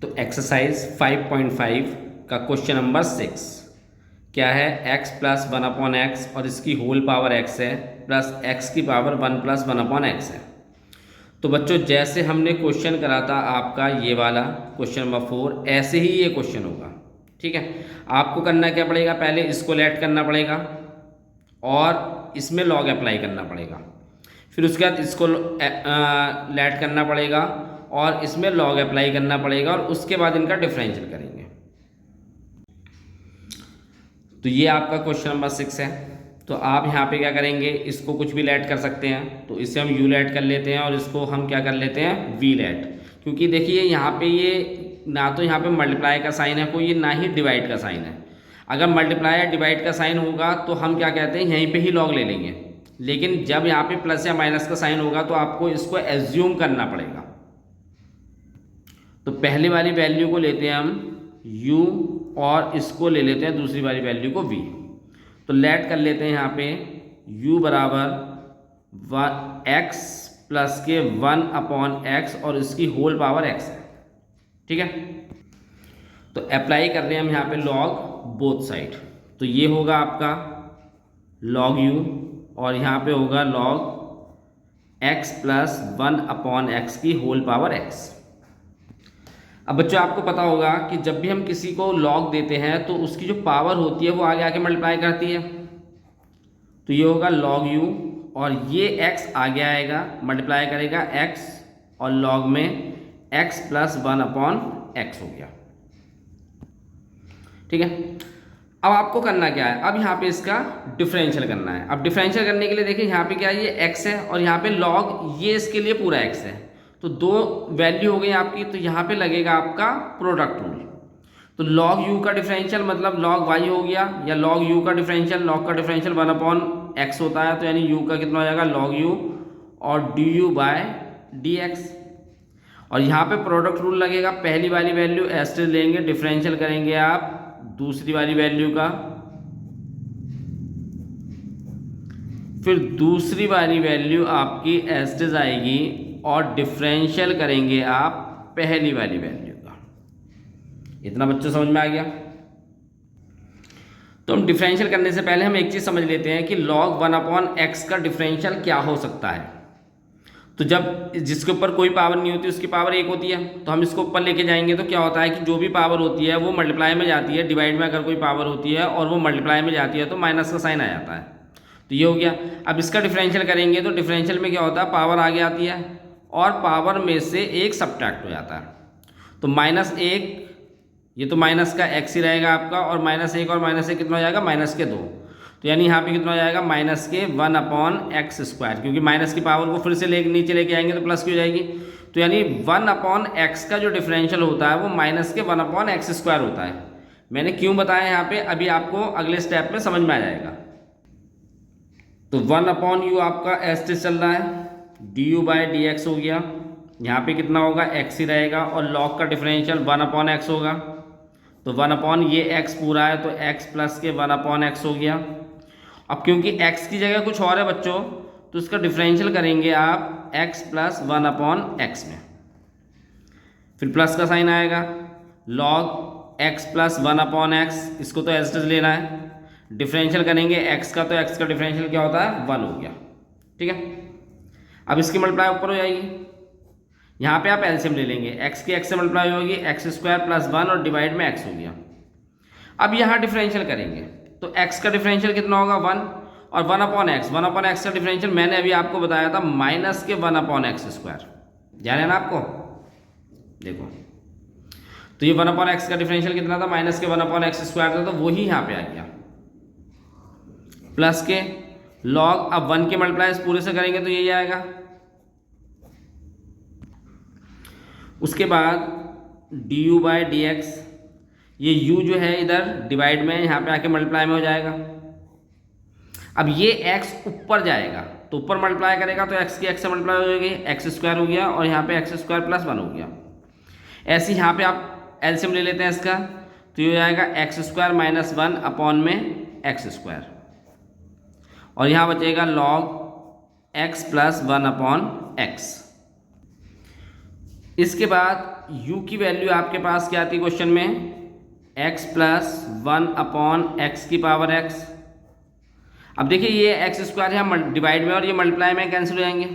तो एक्सरसाइज 5.5 का question number 6 क्या है, x प्लस 1/x और इसकी होल पावर x है प्लस x की पावर 1 प्लस 1/x है। तो बच्चों जैसे हमने क्वेश्चन करा था आपका ये वाला क्वेश्चन नंबर 4, ऐसे ही ये क्वेश्चन होगा। ठीक है, आपको करना क्या पड़ेगा, पहले इसको लेट करना पड़ेगा और इसमें लॉग अप्लाई करना पड़ेगा, फिर उसके बाद इसको लेट करना पड़ेगा और इसमें लॉग अप्लाई करना पड़ेगा और उसके बाद इनका डिफरेंशियल करेंगे। तो ये आपका क्वेश्चन नंबर 6 है। तो आप यहाँ पे क्या करेंगे, इसको कुछ भी लेट कर सकते हैं, तो इससे हम यू लेट कर लेते हैं और इसको हम क्या कर लेते हैं, वी लेट। क्योंकि देखिए यहाँ पे ये ना तो यहाँ पे मल्टीप्लाई का साइन है कोई, ना ही डिवाइड का साइन है। अगर मल्टीप्लाई या डिवाइड का साइन होगा तो हम क्या कहते हैं, यहीं पे ही लॉग ले लेंगे। लेकिन जब यहाँ पे प्लस या माइनस का साइन होगा तो आपको इसको एज्यूम करना पड़ेगा। तो पहले वाली वैल्यू को लेते हैं हम u और इसको ले लेते हैं दूसरी वाली वैल्यू को v। तो लेट कर लेते हैं यहाँ पे u बराबर x प्लस के 1/x और इसकी होल पावर x है। ठीक है, तो अप्लाई कर रहे हैं हम यहाँ पे लॉग बोथ साइड। तो ये होगा आपका log u और यहाँ पे होगा log x प्लस 1/x की होल पावर x। अब बच्चों आपको पता होगा कि जब भी हम किसी को लॉग देते हैं तो उसकी जो पावर होती है वो आगे आके मल्टीप्लाई करती है। तो ये होगा log u और ये x आगे आएगा मल्टीप्लाई करेगा x और log में x प्लस 1/x हो गया। ठीक है, अब आपको करना क्या है, अब यहाँ पे इसका डिफरेंशियल करना है। अब डिफरेंशियल करने के लिए देखिए यहाँ पे क्या है, ये x है और यहाँ पे log ये इसके लिए पूरा x है। तो दो वैल्यू हो गई आपकी, तो यहाँ पे लगेगा आपका प्रोडक्ट रूल। तो log u का डिफरेंशियल मतलब log y हो गया, या log u का डिफरेंशियल, log का डिफरेंशियल 1/x होता है, तो यानी u का कितना हो जाएगा log u और du/dx। और यहाँ पे प्रोडक्ट रूल लगेगा, पहली वाली वैल्यू एस्टेज लेंगे, डिफरेंशियल करेंगे आप दूसरी वाली वैल्यू का, फिर दूसरी वाली वैल्यू आपकी एस्टेज आएगी और डिफरेंशियल करेंगे आप पहली वाली वैल्यू का। इतना बच्चों समझ में आ गया। तो हम डिफरेंशियल करने से पहले हम एक चीज़ समझ लेते हैं कि log 1/x का डिफरेंशियल क्या हो सकता है। तो जब जिसके ऊपर कोई पावर नहीं होती उसकी पावर 1 होती है, तो हम इसको ऊपर लेके जाएंगे तो क्या होता है कि जो भी पावर होती है वो मल्टीप्लाई में जाती है, डिवाइड में अगर कोई पावर होती है और वो मल्टीप्लाई में जाती है तो माइनस का साइन आ जाता है। तो ये हो गया। अब इसका डिफरेंशियल करेंगे तो डिफरेंशियल में क्या होता है, पावर आगे आती है और पावर में से एक सब्ट्रैक्ट हो जाता है। तो -1, ये तो माइनस का x ही रहेगा आपका, और -1 और -1 कितना हो जाएगा, -2। तो यानी यहाँ पे कितना हो जाएगा, -1/x², क्योंकि माइनस की पावर को फिर से नीचे लेके आएंगे तो प्लस की हो जाएगी। तो यानी 1/x का जो डिफरेंशियल होता है वो -1/x² होता है। मैंने क्यों बताया यहाँ पे, अभी आपको अगले स्टेप में समझ में आ जाएगा। तो 1/u आपका एस्टेज चल रहा है, du/dx हो गया, यहाँ पे कितना होगा, x ही रहेगा, और log का डिफरेंशियल 1/x होगा। तो 1/ ये x पूरा है तो x प्लस के 1/x हो गया। अब क्योंकि x की जगह कुछ और है बच्चों, तो इसका डिफरेंशियल करेंगे आप x प्लस 1/x में, फिर प्लस का साइन आएगा, log x प्लस 1/x, इसको तो एस्टेज लेना है, डिफरेंशियल करेंगे x का, तो x का डिफरेंशियल क्या होता है, 1 हो गया। ठीक है, अब इसकी मल्टीप्लाई ऊपर हो जाएगी, यहाँ पे आप एलसीएम ले लेंगे, x की x से मल्टीप्लाई होगी, x² प्लस 1 और डिवाइड में x हो गया। अब यहाँ डिफरेंशियल करेंगे तो x का डिफरेंशियल कितना होगा, 1, और 1/x का डिफरेंशियल मैंने अभी आपको बताया था माइनस के 1/x², ध्यान है ना आपको, देखो। तो ये 1/x का डिफरेंशियल कितना था, माइनस के 1/x² था, तो वही यहाँ पे आ गया, प्लस के log, अब 1 के मल्टीप्लाई पूरे से करेंगे तो यही आएगा। उसके बाद du/dx, ये u जो है इधर डिवाइड में, यहाँ पे आके मल्टीप्लाई में हो जाएगा। अब ये x ऊपर जाएगा तो ऊपर मल्टीप्लाई करेगा तो x की x से मल्टीप्लाई हो जाएगी, x² हो गया, और यहाँ पे x² प्लस 1 हो गया। ऐसे यहाँ पे आप एलसीएम ले लेते हैं इसका, तो ये हो जाएगा x² माइनस 1 में x², और यहाँ बचेगा log x प्लस 1/x। इसके बाद u की वैल्यू आपके पास क्या आती है क्वेश्चन में, x प्लस 1/x की पावर x। अब देखिए ये एक्स स्क्वायर है डिवाइड में और ये मल्टीप्लाई में कैंसिल हो जाएंगे,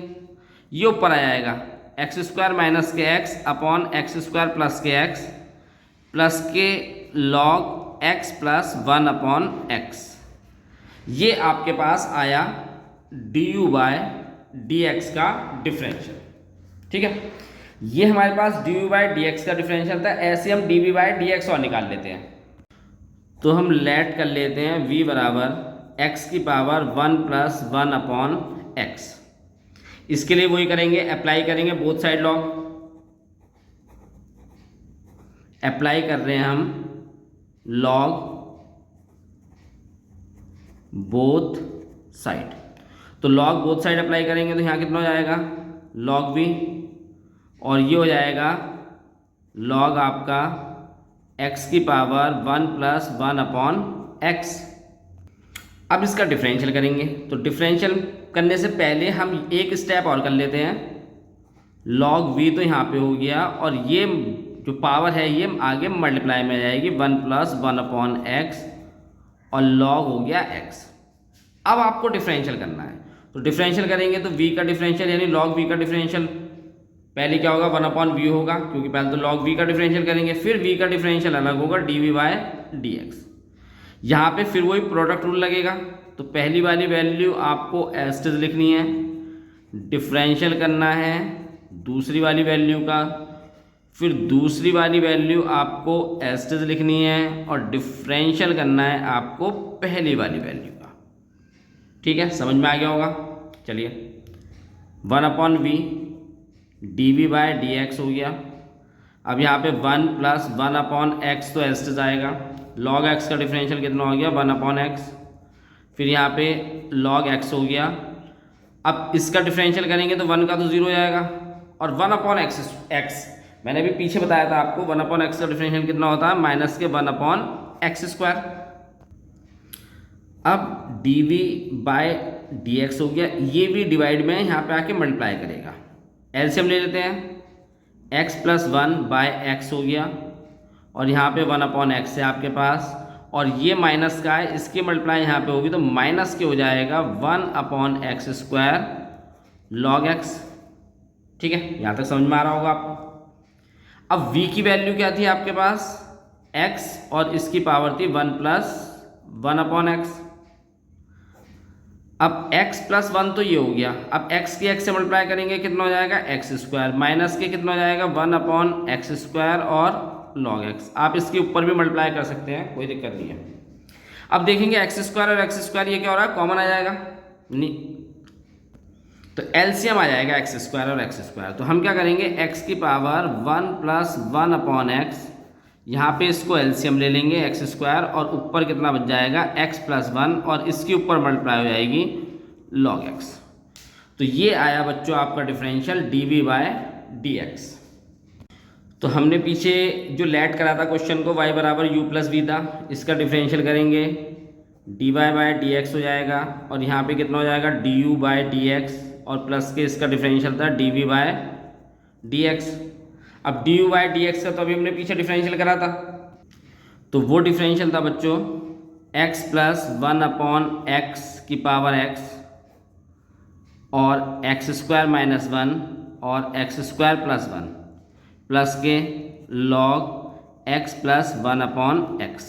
ये ऊपर आ जाएगा एक्स स्क्वायर माइनस के x upon x square plus के एक्स प्लस के लॉग एक्स प्लस 1/x। ये आपके पास आया du बाय dx का डिफरेंशियल। ठीक है, ये हमारे पास du बाय dx का डिफरेंशियल था। ऐसे हम dv बाय dx और निकाल लेते हैं, तो हम लेट कर लेते हैं v बराबर x की पावर 1 प्लस 1/x। इसके लिए वही करेंगे, अप्लाई करेंगे बोथ साइड लॉग। अप्लाई कर रहे हैं हम लॉग बोथ साइड, तो लॉग बोथ साइड अप्लाई करेंगे तो यहाँ कितना हो जाएगा लॉग v, और ये हो जाएगा लॉग आपका x की पावर 1 प्लस 1/x। अब इसका डिफरेंशियल करेंगे, तो डिफरेंशियल करने से पहले हम एक स्टेप और कर लेते हैं। लॉग v तो यहाँ पे हो गया, और ये जो पावर है ये आगे मल्टीप्लाई में आ जाएगी 1 प्लस 1/x, और लॉग हो गया x। अब आपको डिफरेंशियल करना है, तो डिफरेंशियल करेंगे तो v का डिफरेंशियल यानी लॉग v का डिफरेंशियल पहले क्या होगा 1/v होगा, क्योंकि पहले तो लॉग v का डिफरेंशियल करेंगे, फिर v का डिफरेंशियल अलग होगा dv बाय dx। यहाँ पे फिर वही प्रोडक्ट रूल लगेगा, तो पहली वाली वैल्यू आपको एस्टेज लिखनी है, डिफरेंशियल करना है दूसरी वाली वैल्यू का, फिर दूसरी वाली वैल्यू आपको एस्टेज लिखनी है, और डिफरेंशियल करना है आपको पहली वाली वैल्यू का। ठीक है, समझ में आ गया होगा। चलिए 1/v dv बाय dx हो गया। अब यहाँ पे 1 प्लस 1/x तो एस्टेज आएगा, log x का डिफरेंशियल कितना हो गया 1/x, फिर यहाँ पे log x हो गया। अब इसका डिफरेंशियल करेंगे तो 1 का तो 0 हो जाएगा, और 1/x मैंने भी पीछे बताया था आपको 1/x का डिफरेंशियल कितना होता है माइनस के 1/x²। अब dv बाय dx हो गया, ये भी डिवाइड में यहाँ पे आके मल्टीप्लाई करेगा। एलसीएम ले लेते हैं, x प्लस 1/x हो गया, और यहाँ पे 1/x है आपके पास, और ये माइनस का है, इसकी मल्टीप्लाई यहाँ पे होगी तो माइनस के हो जाएगा 1/x² log x। ठीक है, यहाँ तक समझ में आ रहा होगा आपको। अब v की वैल्यू क्या थी आपके पास x, और इसकी पावर थी 1 प्लस 1/x। अब x प्लस 1 तो ये हो गया, अब x की x से मल्टीप्लाई करेंगे कितना हो जाएगा x² माइनस के कितना हो जाएगा 1/x² और log x। आप इसके ऊपर भी मल्टीप्लाई कर सकते हैं, कोई दिक्कत नहीं है। अब देखेंगे x² और x² ये क्या हो रहा है कॉमन आ जाएगा नहीं, तो एलसीएम आ जाएगा x² और x²। तो हम क्या करेंगे x की पावर 1 प्लस 1/x, यहाँ पे इसको एलसीएम ले लेंगे x², और ऊपर कितना बच जाएगा x प्लस 1, और इसके ऊपर मल्टीप्लाई हो जाएगी log x। तो ये आया बच्चों आपका डिफरेंशियल dv बाय dx। तो हमने पीछे जो लेट करा था क्वेश्चन को y बराबर u प्लस v था, इसका डिफरेंशियल करेंगे dy बाय dx हो जाएगा, और यहाँ पे कितना हो जाएगा du बाय dx, और प्लस के इसका डिफरेंशियल था dv बाय dx। अब du बाय dx का तो अभी हमने पीछे डिफरेंशियल करा था, तो वो डिफरेंशियल था बच्चों x प्लस 1/x की पावर x, और x² माइनस 1 और x² प्लस 1 प्लस के log x प्लस 1/x।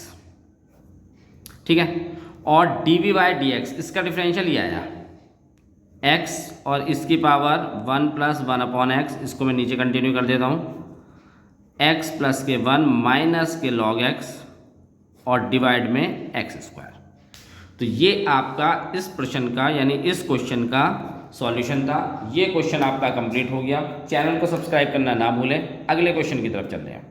ठीक है, और dv बाय dx इसका डिफरेंशियल ये आया x, और इसकी पावर 1 प्लस 1/x, इसको मैं नीचे कंटिन्यू कर देता हूँ, x प्लस के 1 माइनस के log x, और डिवाइड में x²। तो ये आपका इस प्रश्न का यानी इस क्वेश्चन का सॉल्यूशन था। ये क्वेश्चन आपका कंप्लीट हो गया। चैनल को सब्सक्राइब करना ना भूलें। अगले क्वेश्चन की तरफ चलते हैं।